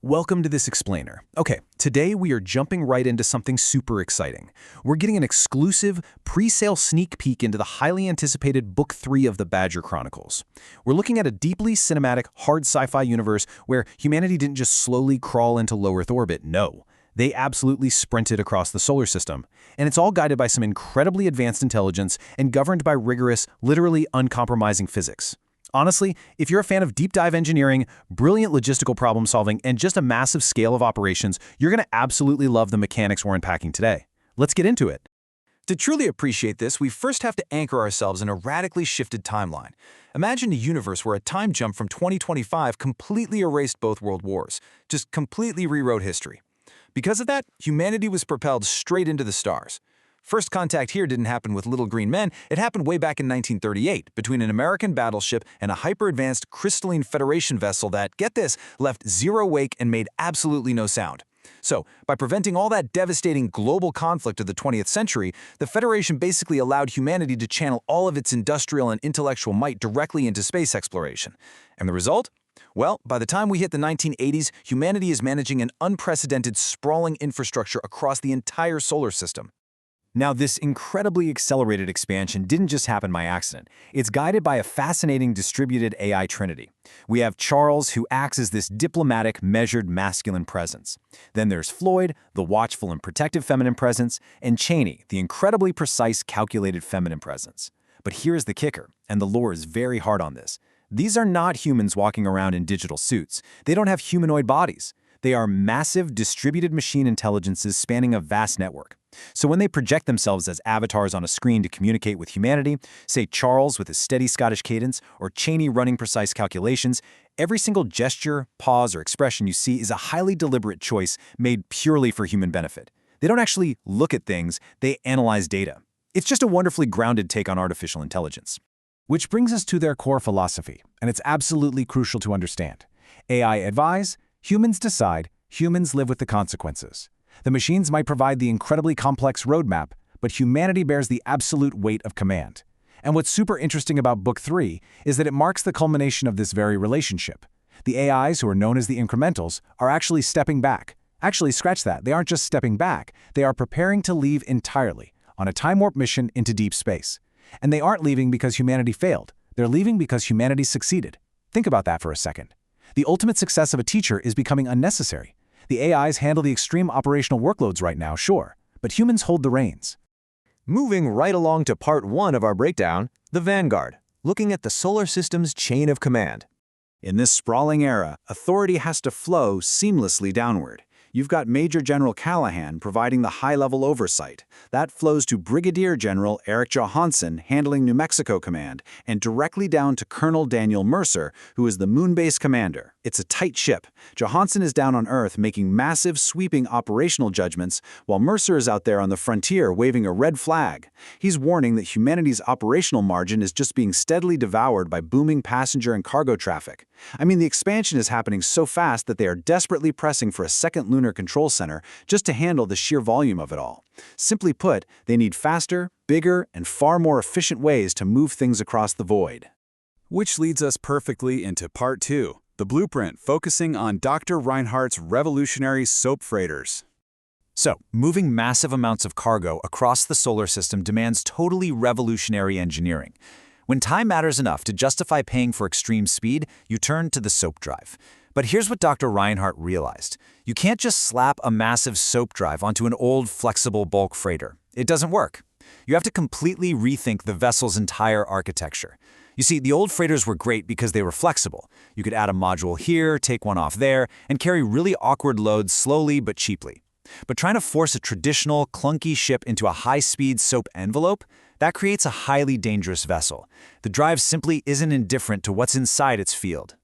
Welcome to this explainer. Okay, today we are jumping right into something super exciting. We're getting an exclusive, pre-sale sneak peek into the highly anticipated Book 3 of the Badger Chronicles. We're looking at a deeply cinematic, hard sci-fi universe where humanity didn't just slowly crawl into low Earth orbit, no. They absolutely sprinted across the solar system. And it's all guided by some incredibly advanced intelligence and governed by rigorous, literally uncompromising physics. Honestly, if you're a fan of deep dive engineering, brilliant logistical problem solving, and just a massive scale of operations, you're going to absolutely love the mechanics we're unpacking today. Let's get into it. To truly appreciate this, we first have to anchor ourselves in a radically shifted timeline. Imagine a universe where a time jump from 2025 completely erased both world wars, just completely rewrote history. Because of that, humanity was propelled straight into the stars. First contact here didn't happen with little green men, it happened way back in 1938 between an American battleship and a hyper-advanced crystalline Federation vessel that, get this, left zero wake and made absolutely no sound. So, by preventing all that devastating global conflict of the 20th century, the Federation basically allowed humanity to channel all of its industrial and intellectual might directly into space exploration. And the result? Well, by the time we hit the 1980s, humanity is managing an unprecedented, sprawling infrastructure across the entire solar system. Now, this incredibly accelerated expansion didn't just happen by accident. It's guided by a fascinating distributed AI trinity. We have Charles, who acts as this diplomatic, measured masculine presence. Then there's Floyd, the watchful and protective feminine presence, and Cheney, the incredibly precise, calculated feminine presence. But here's the kicker, and the lore is very hard on this. These are not humans walking around in digital suits. They don't have humanoid bodies. They are massive, distributed machine intelligences spanning a vast network. So when they project themselves as avatars on a screen to communicate with humanity, say Charles with a steady Scottish cadence or Cheney running precise calculations, every single gesture, pause, or expression you see is a highly deliberate choice made purely for human benefit. They don't actually look at things, they analyze data. It's just a wonderfully grounded take on artificial intelligence. Which brings us to their core philosophy, and it's absolutely crucial to understand. AI advise, humans decide, humans live with the consequences. The machines might provide the incredibly complex roadmap, but humanity bears the absolute weight of command. And what's super interesting about Book 3 is that it marks the culmination of this very relationship. The AIs, who are known as the incrementals, are actually stepping back. Actually, scratch that, they aren't just stepping back, they are preparing to leave entirely, on a time warp mission into deep space. And they aren't leaving because humanity failed, they're leaving because humanity succeeded. Think about that for a second. The ultimate success of a teacher is becoming unnecessary. The AIs handle the extreme operational workloads right now, sure, but humans hold the reins. Moving right along to part 1 of our breakdown, the Vanguard, looking at the solar system's chain of command. In this sprawling era, authority has to flow seamlessly downward. You've got Major General Callahan providing the high-level oversight. That flows to Brigadier General Eric Johansson handling New Mexico Command, and directly down to Colonel Daniel Mercer, who is the Moonbase commander. It's a tight ship. Johansson is down on Earth making massive, sweeping operational judgments, while Mercer is out there on the frontier waving a red flag. He's warning that humanity's operational margin is just being steadily devoured by booming passenger and cargo traffic. I mean, the expansion is happening so fast that they are desperately pressing for a second lunar control center just to handle the sheer volume of it all. Simply put, they need faster, bigger, and far more efficient ways to move things across the void. Which leads us perfectly into Part 2, the blueprint focusing on Dr. Reinhardt's revolutionary soap freighters. So, moving massive amounts of cargo across the solar system demands totally revolutionary engineering. When time matters enough to justify paying for extreme speed, you turn to the soap drive. But here's what Dr. Reinhardt realized. You can't just slap a massive soap drive onto an old, flexible bulk freighter. It doesn't work. You have to completely rethink the vessel's entire architecture. You see, the old freighters were great because they were flexible. You could add a module here, take one off there, and carry really awkward loads slowly but cheaply. But trying to force a traditional, clunky ship into a high-speed soap envelope, that creates a highly dangerous vessel. The drive simply isn't indifferent to what's inside its field.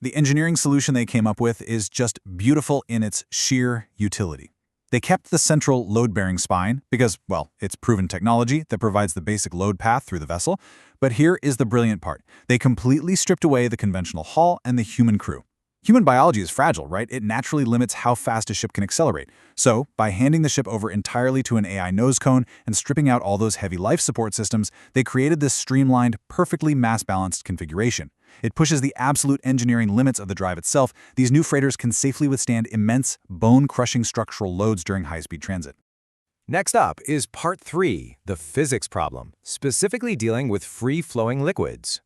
The engineering solution they came up with is just beautiful in its sheer utility. They kept the central load-bearing spine because, well, it's proven technology that provides the basic load path through the vessel. But here is the brilliant part. They completely stripped away the conventional hull and the human crew. Human biology is fragile, right? It naturally limits how fast a ship can accelerate. So, by handing the ship over entirely to an AI nose cone and stripping out all those heavy life support systems, they created this streamlined, perfectly mass-balanced configuration. It pushes the absolute engineering limits of the drive itself. These new freighters can safely withstand immense, bone-crushing structural loads during high-speed transit. Next up is Part 3, the physics problem, specifically dealing with free-flowing liquids.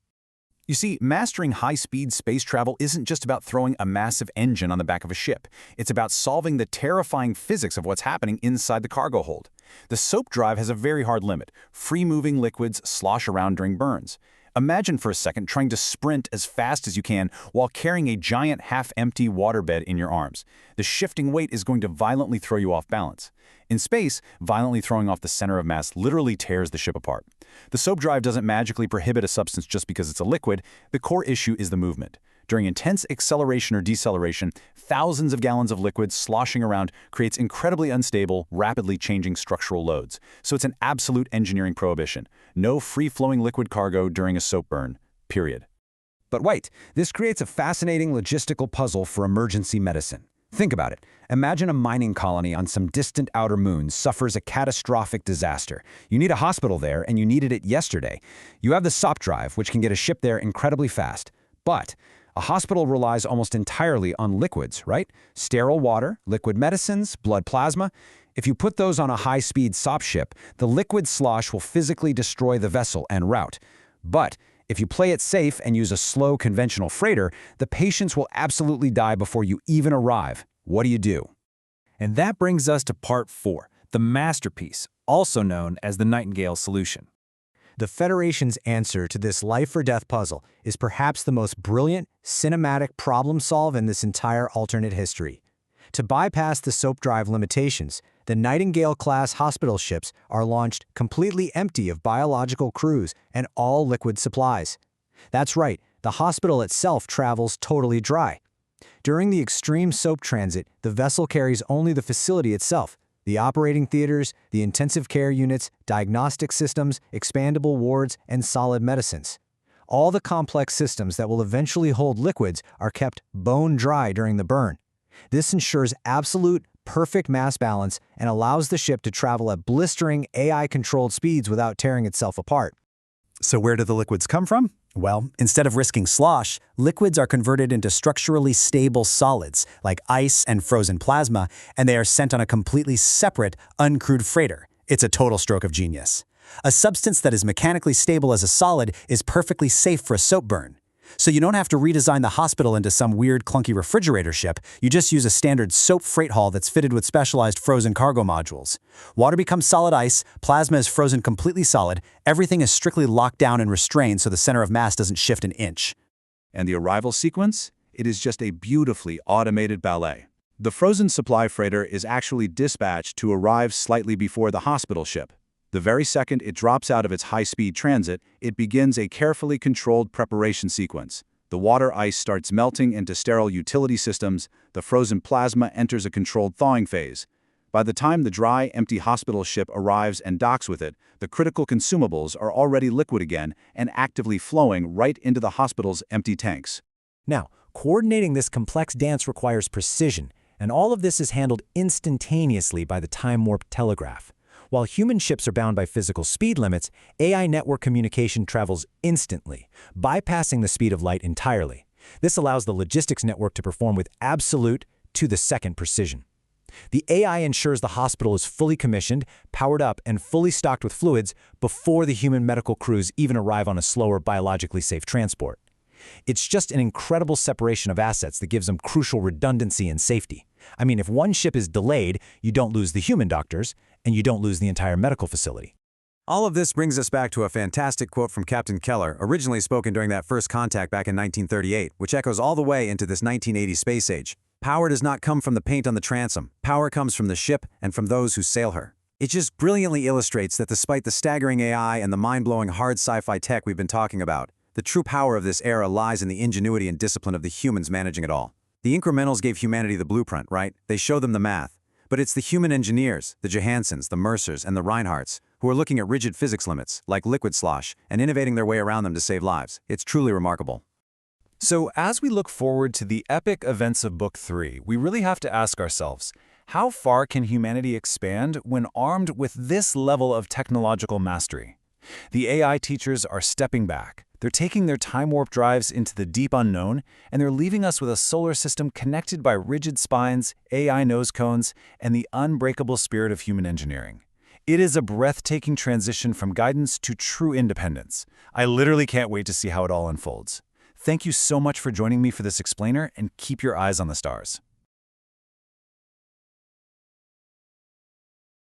You see, mastering high-speed space travel isn't just about throwing a massive engine on the back of a ship. It's about solving the terrifying physics of what's happening inside the cargo hold. The soap drive has a very hard limit. Free-moving liquids slosh around during burns. Imagine for a second trying to sprint as fast as you can while carrying a giant half-empty waterbed in your arms. The shifting weight is going to violently throw you off balance. In space, violently throwing off the center of mass literally tears the ship apart. The soap drive doesn't magically prohibit a substance just because it's a liquid. The core issue is the movement. During intense acceleration or deceleration, thousands of gallons of liquid sloshing around creates incredibly unstable, rapidly changing structural loads. So it's an absolute engineering prohibition. No free-flowing liquid cargo during a soap burn, period. But wait, this creates a fascinating logistical puzzle for emergency medicine. Think about it. Imagine a mining colony on some distant outer moon suffers a catastrophic disaster. You need a hospital there, and you needed it yesterday. You have the SOP drive, which can get a ship there incredibly fast. But a hospital relies almost entirely on liquids, right? Sterile water, liquid medicines, blood plasma. If you put those on a high-speed SOP ship, the liquid slosh will physically destroy the vessel en route. But if you play it safe and use a slow conventional freighter, the patients will absolutely die before you even arrive. What do you do? And that brings us to Part 4, the masterpiece, also known as the Nightingale solution. The Federation's answer to this life-or-death puzzle is perhaps the most brilliant, cinematic problem solve in this entire alternate history. To bypass the soap drive limitations, the Nightingale-class hospital ships are launched completely empty of biological crews and all liquid supplies. That's right, the hospital itself travels totally dry. During the extreme soap transit, the vessel carries only the facility itself, the operating theaters, the intensive care units, diagnostic systems, expandable wards, and solid medicines. All the complex systems that will eventually hold liquids are kept bone dry during the burn. This ensures absolute, perfect mass balance and allows the ship to travel at blistering AI-controlled speeds without tearing itself apart. So where do the liquids come from? Well, instead of risking slosh, liquids are converted into structurally stable solids, like ice and frozen plasma, and they are sent on a completely separate, uncrewed freighter. It's a total stroke of genius. A substance that is mechanically stable as a solid is perfectly safe for a soap burn. So you don't have to redesign the hospital into some weird, clunky refrigerator ship. You just use a standard soap freight hull that's fitted with specialized frozen cargo modules. Water becomes solid ice, plasma is frozen completely solid, everything is strictly locked down and restrained so the center of mass doesn't shift an inch. And the arrival sequence? It is just a beautifully automated ballet. The frozen supply freighter is actually dispatched to arrive slightly before the hospital ship. The very second it drops out of its high-speed transit, it begins a carefully controlled preparation sequence. The water ice starts melting into sterile utility systems, the frozen plasma enters a controlled thawing phase. By the time the dry, empty hospital ship arrives and docks with it, the critical consumables are already liquid again and actively flowing right into the hospital's empty tanks. Now, coordinating this complex dance requires precision, and all of this is handled instantaneously by the time-warp telegraph. While human ships are bound by physical speed limits, AI network communication travels instantly, bypassing the speed of light entirely. This allows the logistics network to perform with absolute, to-the-second precision. The AI ensures the hospital is fully commissioned, powered up, and fully stocked with fluids before the human medical crews even arrive on a slower, biologically safe transport. It's just an incredible separation of assets that gives them crucial redundancy and safety. I mean, if one ship is delayed, you don't lose the human doctors, and you don't lose the entire medical facility. All of this brings us back to a fantastic quote from Captain Keller, originally spoken during that first contact back in 1938, which echoes all the way into this 1980 space age. Power does not come from the paint on the transom. Power comes from the ship and from those who sail her. It just brilliantly illustrates that despite the staggering AI and the mind-blowing hard sci-fi tech we've been talking about, the true power of this era lies in the ingenuity and discipline of the humans managing it all. The incrementals gave humanity the blueprint, right? They show them the math. But it's the human engineers, the Johansons, the Mercers, and the Reinhardts, who are looking at rigid physics limits, like liquid slosh, and innovating their way around them to save lives. It's truly remarkable. So as we look forward to the epic events of Book 3, we really have to ask ourselves, how far can humanity expand when armed with this level of technological mastery? The AI teachers are stepping back. They're taking their time warp drives into the deep unknown, and they're leaving us with a solar system connected by rigid spines, AI nose cones, and the unbreakable spirit of human engineering. It is a breathtaking transition from guidance to true independence. I literally can't wait to see how it all unfolds. Thank you so much for joining me for this explainer, and keep your eyes on the stars.